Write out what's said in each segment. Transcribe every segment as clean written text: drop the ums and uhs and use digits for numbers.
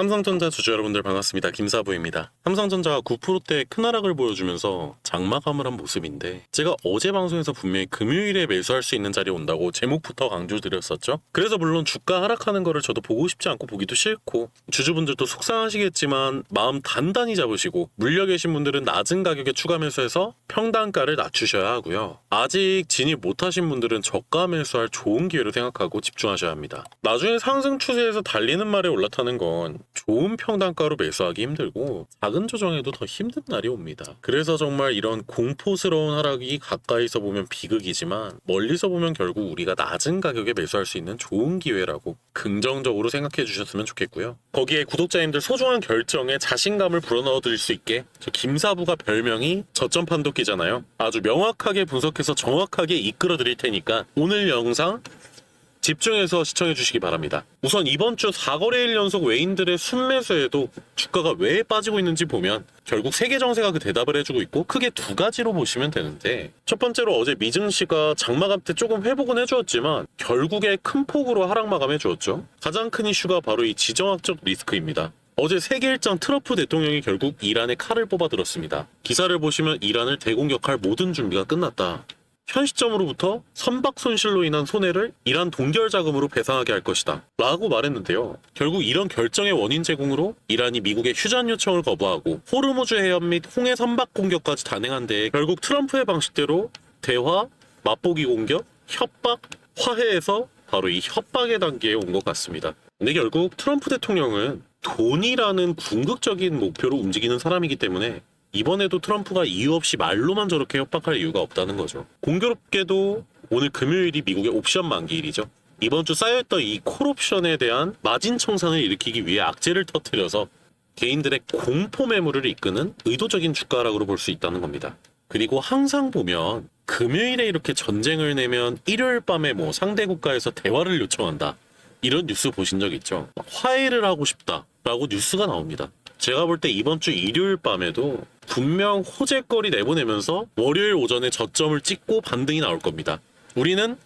삼성전자 주주 여러분들 반갑습니다. 김사부입니다. 삼성전자가 9%대 큰 하락을 보여주면서 장마감을 한 모습인데, 제가 어제 방송에서 분명히 금요일에 매수할 수 있는 자리에 온다고 제목부터 강조드렸었죠. 그래서 물론 주가 하락하는 거를 저도 보고 싶지 않고 보기도 싫고, 주주분들도 속상하시겠지만 마음 단단히 잡으시고, 물려 계신 분들은 낮은 가격에 추가 매수해서 평단가를 낮추셔야 하고요. 아직 진입 못하신 분들은 저가 매수할 좋은 기회로 생각하고 집중하셔야 합니다. 나중에 상승 추세에서 달리는 말에 올라타는 건 좋은 평단가로 매수하기 힘들고 작은 조정에도 더 힘든 날이 옵니다. 그래서 정말 이런 공포스러운 하락이 가까이서 보면 비극이지만 멀리서 보면 결국 우리가 낮은 가격에 매수할 수 있는 좋은 기회라고 긍정적으로 생각해 주셨으면 좋겠고요. 거기에 구독자님들 소중한 결정에 자신감을 불어넣어 드릴 수 있게, 저 김사부가 별명이 저점 판독기잖아요. 아주 명확하게 분석해서 정확하게 이끌어 드릴 테니까 오늘 영상 집중해서 시청해 주시기 바랍니다. 우선 이번 주 4거래일 연속 외인들의 순매수에도 주가가 왜 빠지고 있는지 보면 결국 세계 정세가 그 대답을 해주고 있고, 크게 두 가지로 보시면 되는데, 첫 번째로 어제 미증시가 장마감 때 조금 회복은 해주었지만 결국에 큰 폭으로 하락 마감해 주었죠. 가장 큰 이슈가 바로 이 지정학적 리스크입니다. 어제 세계 일장 트럼프 대통령이 결국 이란에 칼을 뽑아들었습니다. 기사를 보시면 이란을 대공격할 모든 준비가 끝났다. 현 시점으로부터 선박 손실로 인한 손해를 이란 동결 자금으로 배상하게 할 것이다 라고 말했는데요. 결국 이런 결정의 원인 제공으로 이란이 미국의 휴전 요청을 거부하고 호르무즈 해협 및 홍해 선박 공격까지 단행한 데에 결국 트럼프의 방식대로 대화, 맛보기 공격, 협박, 화해에서 바로 이 협박의 단계에 온 것 같습니다. 근데 결국 트럼프 대통령은 돈이라는 궁극적인 목표로 움직이는 사람이기 때문에 이번에도 트럼프가 이유 없이 말로만 저렇게 협박할 이유가 없다는 거죠. 공교롭게도 오늘 금요일이 미국의 옵션 만기일이죠. 이번 주 쌓여있던 이 콜옵션에 대한 마진 청산을 일으키기 위해 악재를 터뜨려서 개인들의 공포 매물을 이끄는 의도적인 주가 하락으로 볼 수 있다는 겁니다. 그리고 항상 보면 금요일에 이렇게 전쟁을 내면 일요일 밤에 뭐 상대 국가에서 대화를 요청한다, 이런 뉴스 보신 적 있죠? 화해를 하고 싶다라고 뉴스가 나옵니다. 제가 볼 때 이번 주 일요일 밤에도 분명 호재거리 내보내면서 월요일 오전에 저점을 찍고 반등이 나올 겁니다. 우리는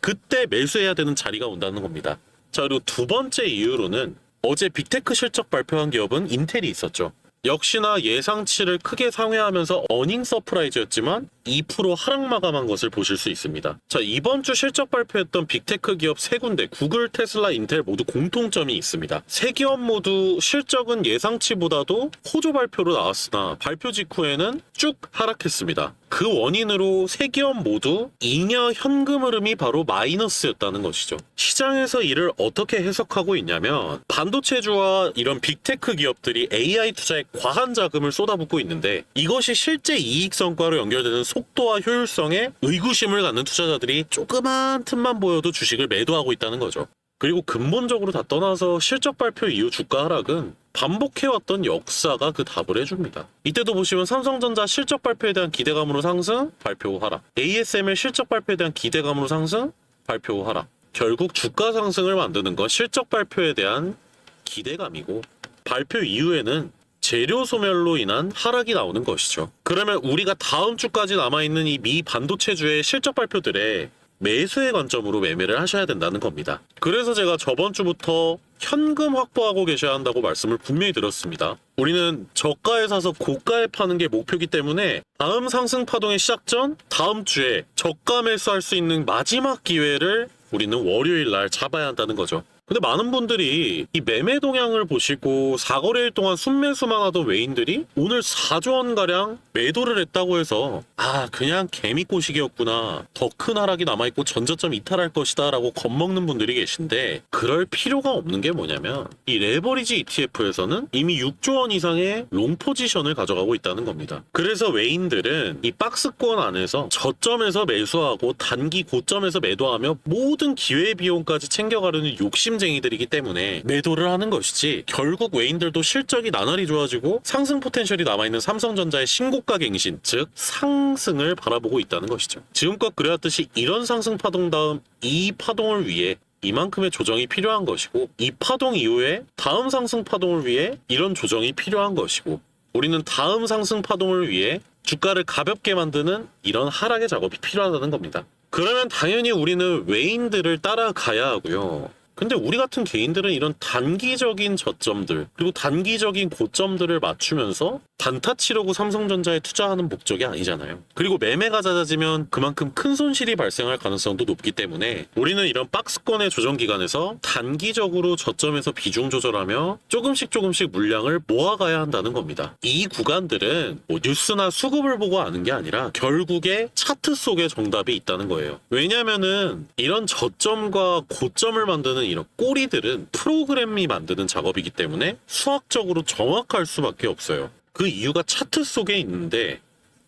그때 매수해야 되는 자리가 온다는 겁니다. 자, 그리고 두 번째 이유로는 어제 빅테크 실적 발표한 기업은 인텔이 있었죠. 역시나 예상치를 크게 상회하면서 어닝 서프라이즈였지만 2% 하락 마감한 것을 보실 수 있습니다. 자, 이번 주 실적 발표했던 빅테크 기업 세 군데, 구글, 테슬라, 인텔 모두 공통점이 있습니다. 세 기업 모두 실적은 예상치보다도 호조 발표로 나왔으나 발표 직후에는 쭉 하락했습니다. 그 원인으로 세 기업 모두 잉여 현금 흐름이 바로 마이너스였다는 것이죠. 시장에서 이를 어떻게 해석하고 있냐면, 반도체주와 이런 빅테크 기업들이 AI 투자에 과한 자금을 쏟아붓고 있는데, 이것이 실제 이익 성과로 연결되는 속도와 효율성에 의구심을 갖는 투자자들이 조그만 틈만 보여도 주식을 매도하고 있다는 거죠. 그리고 근본적으로 다 떠나서 실적 발표 이후 주가 하락은 반복해왔던 역사가 그 답을 해줍니다. 이때도 보시면 삼성전자 실적 발표에 대한 기대감으로 상승, 발표 후 하락. ASML 실적 발표에 대한 기대감으로 상승, 발표 후 하락. 결국 주가 상승을 만드는 건 실적 발표에 대한 기대감이고, 발표 이후에는 재료 소멸로 인한 하락이 나오는 것이죠. 그러면 우리가 다음 주까지 남아있는 이 미 반도체주의 실적 발표들에 매수의 관점으로 매매를 하셔야 된다는 겁니다. 그래서 제가 저번 주부터 현금 확보하고 계셔야 한다고 말씀을 분명히 드렸습니다. 우리는 저가에 사서 고가에 파는 게 목표이기 때문에 다음 상승 파동의 시작 전 다음 주에 저가 매수할 수 있는 마지막 기회를 우리는 월요일 날 잡아야 한다는 거죠. 근데 많은 분들이 이 매매 동향을 보시고 4거래일 동안 순매수만 하던 외인들이 오늘 4조 원가량 매도를 했다고 해서 그냥 개미꼬시기였구나, 더 큰 하락이 남아있고 전저점 이탈할 것이다 라고 겁먹는 분들이 계신데, 그럴 필요가 없는 게 뭐냐면 이 레버리지 ETF에서는 이미 6조 원 이상의 롱 포지션을 가져가고 있다는 겁니다. 그래서 외인들은 이 박스권 안에서 저점에서 매수하고 단기 고점에서 매도하며 모든 기회비용까지 챙겨가려는 욕심쟁이들이기 때문에 매도를 하는 것이지, 결국 외인들도 실적이 나날이 좋아지고 상승 포텐셜이 남아있는 삼성전자의 신고가 갱신, 즉 상승을 바라보고 있다는 것이죠. 지금껏 그래왔듯이 이런 상승 파동 다음 이 파동을 위해 이만큼의 조정이 필요한 것이고, 이 파동 이후에 다음 상승 파동을 위해 이런 조정이 필요한 것이고, 우리는 다음 상승 파동을 위해 주가를 가볍게 만드는 이런 하락의 작업이 필요하다는 겁니다. 그러면 당연히 우리는 외인들을 따라가야 하고요. 근데 우리 같은 개인들은 이런 단기적인 저점들 그리고 단기적인 고점들을 맞추면서 단타 치려고 삼성전자에 투자하는 목적이 아니잖아요. 그리고 매매가 잦아지면 그만큼 큰 손실이 발생할 가능성도 높기 때문에 우리는 이런 박스권의 조정 기간에서 단기적으로 저점에서 비중 조절하며 조금씩 물량을 모아가야 한다는 겁니다. 이 구간들은 뭐 뉴스나 수급을 보고 아는 게 아니라 결국에 차트 속에 정답이 있다는 거예요. 왜냐면은 이런 저점과 고점을 만드는 이런 꼬리들은 프로그램이 만드는 작업이기 때문에 수학적으로 정확할 수밖에 없어요. 그 이유가 차트 속에 있는데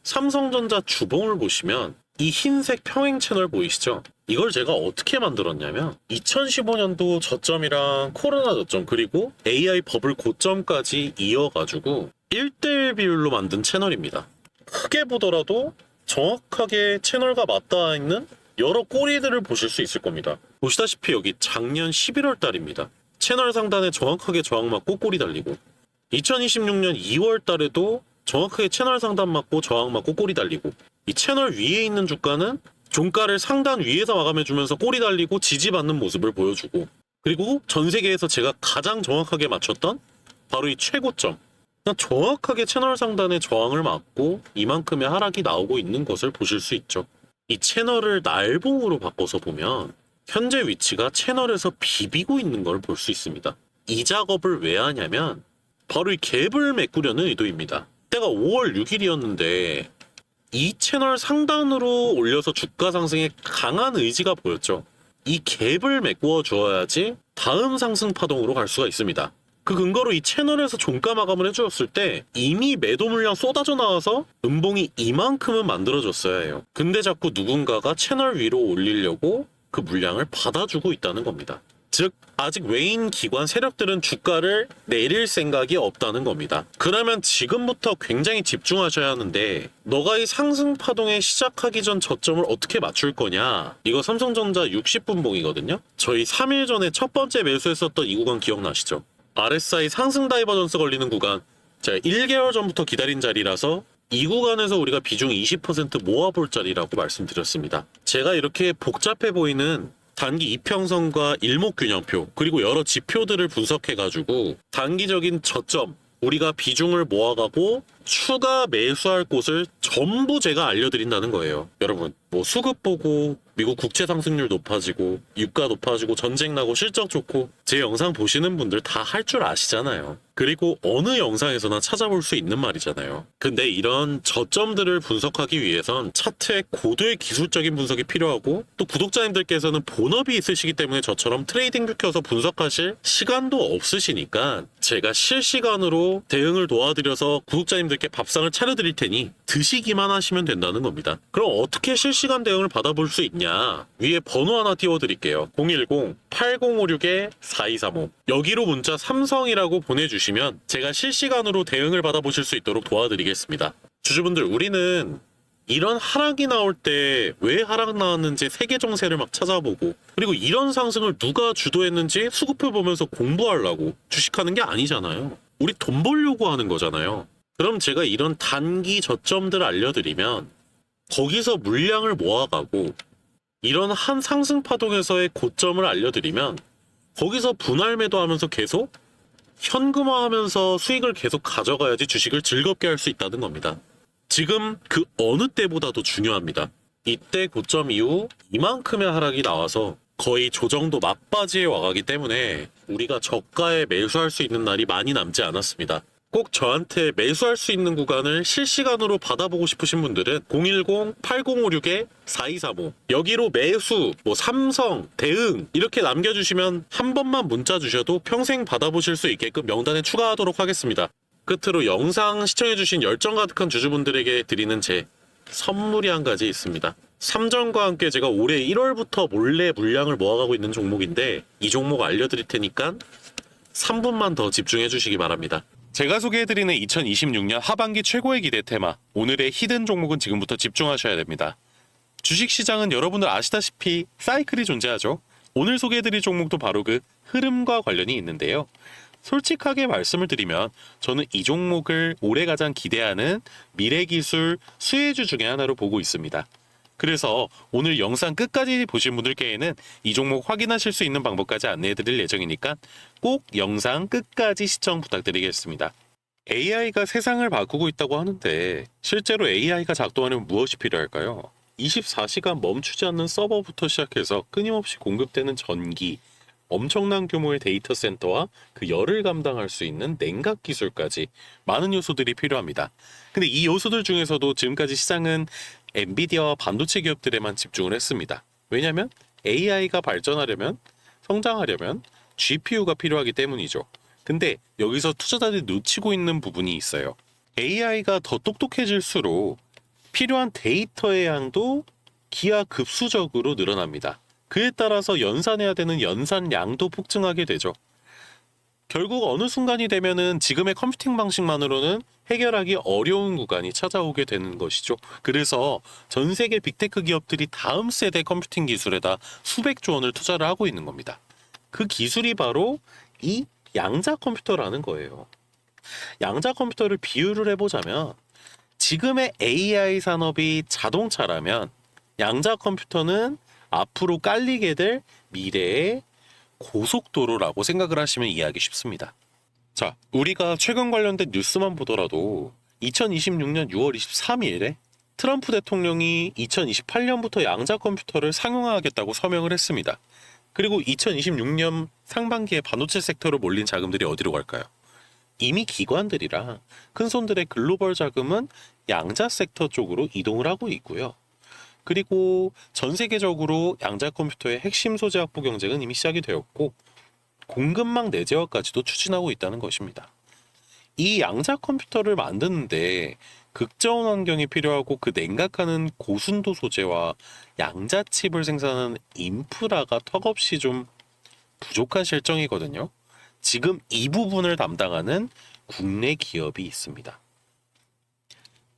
삼성전자 주봉을 보시면 이 흰색 평행 채널 보이시죠? 이걸 제가 어떻게 만들었냐면 2015년도 저점이랑 코로나 저점 그리고 AI 버블 고점까지 이어가지고 1대1 비율로 만든 채널입니다. 크게 보더라도 정확하게 채널과 맞닿아 있는 여러 꼬리들을 보실 수 있을 겁니다. 보시다시피 여기 작년 11월 달입니다. 채널 상단에 정확하게 저항 맞고 꼬리 달리고 2026년 2월 달에도 정확하게 채널 상단 맞고 저항 맞고 꼬리 달리고 이 채널 위에 있는 주가는 종가를 상단 위에서 마감해주면서 꼬리 달리고 지지받는 모습을 보여주고 그리고 전 세계에서 제가 가장 정확하게 맞췄던 바로 이 최고점 그냥 정확하게 채널 상단에 저항을 맞고 이만큼의 하락이 나오고 있는 것을 보실 수 있죠. 이 채널을 날봉으로 바꿔서 보면 현재 위치가 채널에서 비비고 있는 걸 볼 수 있습니다. 이 작업을 왜 하냐면 바로 이 갭을 메꾸려는 의도입니다. 때가 5월 6일이었는데 이 채널 상단으로 올려서 주가 상승에 강한 의지가 보였죠. 이 갭을 메꾸어 주어야지 다음 상승 파동으로 갈 수가 있습니다. 그 근거로 이 채널에서 종가 마감을 해주었을 때 이미 매도 물량 쏟아져 나와서 음봉이 이만큼은 만들어졌어야 해요. 근데 자꾸 누군가가 채널 위로 올리려고 그 물량을 받아주고 있다는 겁니다. 즉 아직 외인 기관 세력들은 주가를 내릴 생각이 없다는 겁니다. 그러면 지금부터 굉장히 집중하셔야 하는데 너가 이 상승 파동에 시작하기 전 저점을 어떻게 맞출 거냐. 이거 삼성전자 60분봉이거든요. 저희 3일 전에 첫 번째 매수했었던 이 구간 기억나시죠? RSI 상승 다이버전스 걸리는 구간 제가 1개월 전부터 기다린 자리라서 이 구간에서 우리가 비중 20% 모아볼 자리라고 말씀드렸습니다. 제가 이렇게 복잡해 보이는 단기 이평선과 일목균형표 그리고 여러 지표들을 분석해가지고 단기적인 저점 우리가 비중을 모아가고 추가 매수할 곳을 전부 제가 알려드린다는 거예요. 여러분 뭐 수급 보고 미국 국채 상승률 높아지고 유가 높아지고 전쟁 나고 실적 좋고 제 영상 보시는 분들 다 할 줄 아시잖아요. 그리고 어느 영상에서나 찾아볼 수 있는 말이잖아요. 근데 이런 저점들을 분석하기 위해선 차트의 고도의 기술적인 분석이 필요하고 또 구독자님들께서는 본업이 있으시기 때문에 저처럼 트레이딩 뷰 켜서 분석하실 시간도 없으시니까 제가 실시간으로 대응을 도와드려서 구독자님들께 밥상을 차려드릴 테니 드시기만 하시면 된다는 겁니다. 그럼 어떻게 실시간 대응을 받아볼 수 있냐? 위에 번호 하나 띄워드릴게요. 010-8056-4235 여기로 문자 삼성이라고 보내주시면 제가 실시간으로 대응을 받아보실 수 있도록 도와드리겠습니다. 주주분들 우리는 이런 하락이 나올 때 왜 하락 나왔는지 세계 정세를 막 찾아보고 그리고 이런 상승을 누가 주도했는지 수급표 보면서 공부하려고 주식하는 게 아니잖아요. 우리 돈 벌려고 하는 거잖아요. 그럼 제가 이런 단기 저점들을 알려드리면 거기서 물량을 모아가고 이런 한 상승 파동에서의 고점을 알려드리면 거기서 분할 매도하면서 계속 현금화하면서 수익을 계속 가져가야지 주식을 즐겁게 할 수 있다는 겁니다. 지금 그 어느 때보다도 중요합니다. 이때 고점 이후 이만큼의 하락이 나와서 거의 조정도 막바지에 와가기 때문에 우리가 저가에 매수할 수 있는 날이 많이 남지 않았습니다. 꼭 저한테 매수할 수 있는 구간을 실시간으로 받아보고 싶으신 분들은 010-8056-4235 여기로 매수, 삼성, 대응 이렇게 남겨주시면 한 번만 문자 주셔도 평생 받아보실 수 있게끔 명단에 추가하도록 하겠습니다. 끝으로 영상 시청해주신 열정 가득한 주주분들에게 드리는 제 선물이 한 가지 있습니다. 삼전과 함께 제가 올해 1월부터 몰래 물량을 모아가고 있는 종목인데 이 종목 알려드릴 테니까 3분만 더 집중해 주시기 바랍니다. 제가 소개해드리는 2026년 하반기 최고의 기대 테마 오늘의 히든 종목은 지금부터 집중하셔야 됩니다. 주식시장은 여러분들 아시다시피 사이클이 존재하죠. 오늘 소개해드릴 종목도 바로 그 흐름과 관련이 있는데요. 솔직하게 말씀을 드리면 저는 이 종목을 올해 가장 기대하는 미래기술 수혜주 중에 하나로 보고 있습니다. 그래서 오늘 영상 끝까지 보신 분들께는 이 종목 확인하실 수 있는 방법까지 안내해 드릴 예정이니까 꼭 영상 끝까지 시청 부탁드리겠습니다. AI가 세상을 바꾸고 있다고 하는데 실제로 AI가 작동하려면 무엇이 필요할까요? 24시간 멈추지 않는 서버부터 시작해서 끊임없이 공급되는 전기, 엄청난 규모의 데이터 센터와 그 열을 감당할 수 있는 냉각 기술까지 많은 요소들이 필요합니다. 근데 이 요소들 중에서도 지금까지 시장은 엔비디아와 반도체 기업들에만 집중을 했습니다. 왜냐하면 AI가 발전하려면, 성장하려면 GPU가 필요하기 때문이죠. 근데 여기서 투자자들이 놓치고 있는 부분이 있어요. AI가 더 똑똑해질수록 필요한 데이터의 양도 기하급수적으로 늘어납니다. 그에 따라서 연산해야 되는 연산량도 폭증하게 되죠. 결국 어느 순간이 되면은 지금의 컴퓨팅 방식만으로는 해결하기 어려운 구간이 찾아오게 되는 것이죠. 그래서 전 세계 빅테크 기업들이 다음 세대 컴퓨팅 기술에다 수백조 원을 투자를 하고 있는 겁니다. 그 기술이 바로 이 양자 컴퓨터라는 거예요. 양자 컴퓨터를 비유를 해보자면 지금의 AI 산업이 자동차라면 양자 컴퓨터는 앞으로 깔리게 될 미래의 고속도로라고 생각을 하시면 이해하기 쉽습니다. 자, 우리가 최근 관련된 뉴스만 보더라도 2026년 6월 23일에 트럼프 대통령이 2028년부터 양자 컴퓨터를 상용화하겠다고 서명을 했습니다. 그리고 2026년 상반기에 반도체 섹터로 몰린 자금들이 어디로 갈까요? 이미 기관들이랑 큰손들의 글로벌 자금은 양자 섹터 쪽으로 이동을 하고 있고요. 그리고 전 세계적으로 양자 컴퓨터의 핵심 소재 확보 경쟁은 이미 시작이 되었고 공급망 내재화까지도 추진하고 있다는 것입니다. 이 양자 컴퓨터를 만드는데 극저온 환경이 필요하고 그 냉각하는 고순도 소재와 양자 칩을 생산하는 인프라가 턱없이 좀 부족한 실정이거든요. 지금 이 부분을 담당하는 국내 기업이 있습니다.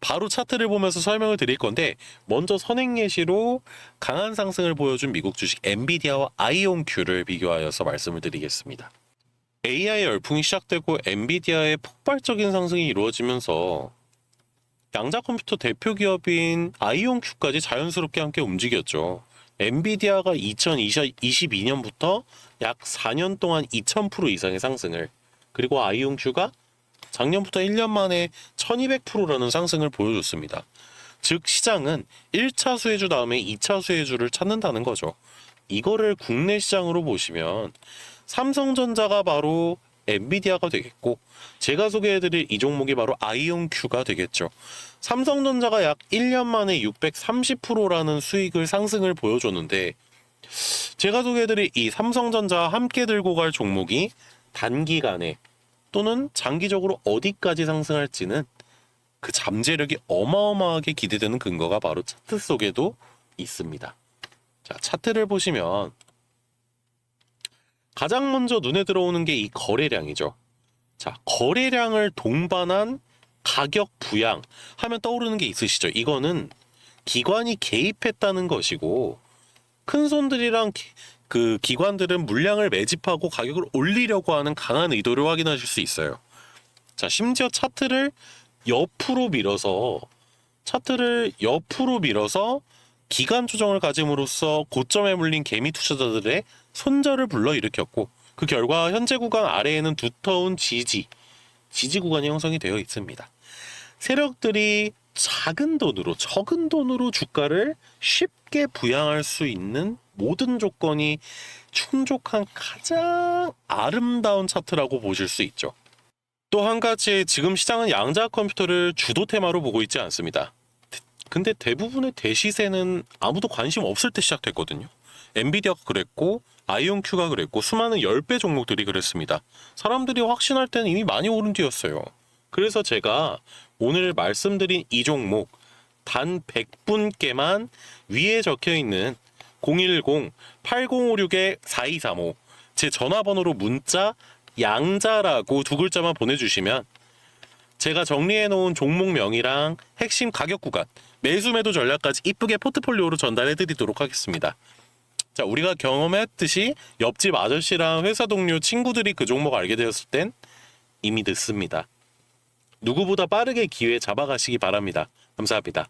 바로 차트를 보면서 설명을 드릴 건데 먼저 선행 예시로 강한 상승을 보여준 미국 주식 엔비디아와 아이온큐를 비교하여서 말씀을 드리겠습니다. AI 열풍이 시작되고 엔비디아의 폭발적인 상승이 이루어지면서 양자 컴퓨터 대표 기업인 아이온큐까지 자연스럽게 함께 움직였죠. 엔비디아가 2022년부터 약 4년 동안 2000% 이상의 상승을, 그리고 아이온큐가 작년부터 1년 만에 1200%라는 상승을 보여줬습니다. 즉 시장은 1차 수혜주 다음에 2차 수혜주를 찾는다는 거죠. 이거를 국내 시장으로 보시면 삼성전자가 바로 엔비디아가 되겠고 제가 소개해드릴 이 종목이 바로 아이온큐가 되겠죠. 삼성전자가 약 1년 만에 630%라는 수익을 상승을 보여줬는데 제가 소개해드릴 이 삼성전자와 함께 들고 갈 종목이 단기간에 또는 장기적으로 어디까지 상승할지는 그 잠재력이 어마어마하게 기대되는 근거가 바로 차트 속에도 있습니다. 자, 차트를 보시면 가장 먼저 눈에 들어오는 게 이 거래량이죠. 자, 거래량을 동반한 가격 부양 하면 떠오르는 게 있으시죠? 이거는 기관이 개입했다는 것이고 큰 손들이랑 그 기관들은 물량을 매집하고 가격을 올리려고 하는 강한 의도를 확인하실 수 있어요. 자, 심지어 차트를 옆으로 밀어서 기간 조정을 가짐으로써 고점에 물린 개미 투자자들의 손절을 불러일으켰고 그 결과 현재 구간 아래에는 두터운 지지 구간이 형성이 되어 있습니다. 세력들이 적은 돈으로 주가를 쉽게 부양할 수 있는 모든 조건이 충족한 가장 아름다운 차트라고 보실 수 있죠. 또 한 가지, 지금 시장은 양자 컴퓨터를 주도 테마로 보고 있지 않습니다. 근데 대부분의 대시세는 아무도 관심 없을 때 시작됐거든요. 엔비디아가 그랬고 아이온큐가 그랬고 수많은 10배 종목들이 그랬습니다. 사람들이 확신할 때는 이미 많이 오른 뒤였어요. 그래서 제가 오늘 말씀드린 이 종목 단 100분께만 위에 적혀있는 010-8056-4235 제 전화번호로 문자 양자라고 두 글자만 보내주시면 제가 정리해놓은 종목명이랑 핵심 가격 구간, 매수 매도 전략까지 이쁘게 포트폴리오로 전달해드리도록 하겠습니다. 자, 우리가 경험했듯이 옆집 아저씨랑 회사 동료 친구들이 그 종목 알게 되었을 땐 이미 늦습니다. 누구보다 빠르게 기회 잡아가시기 바랍니다. 감사합니다.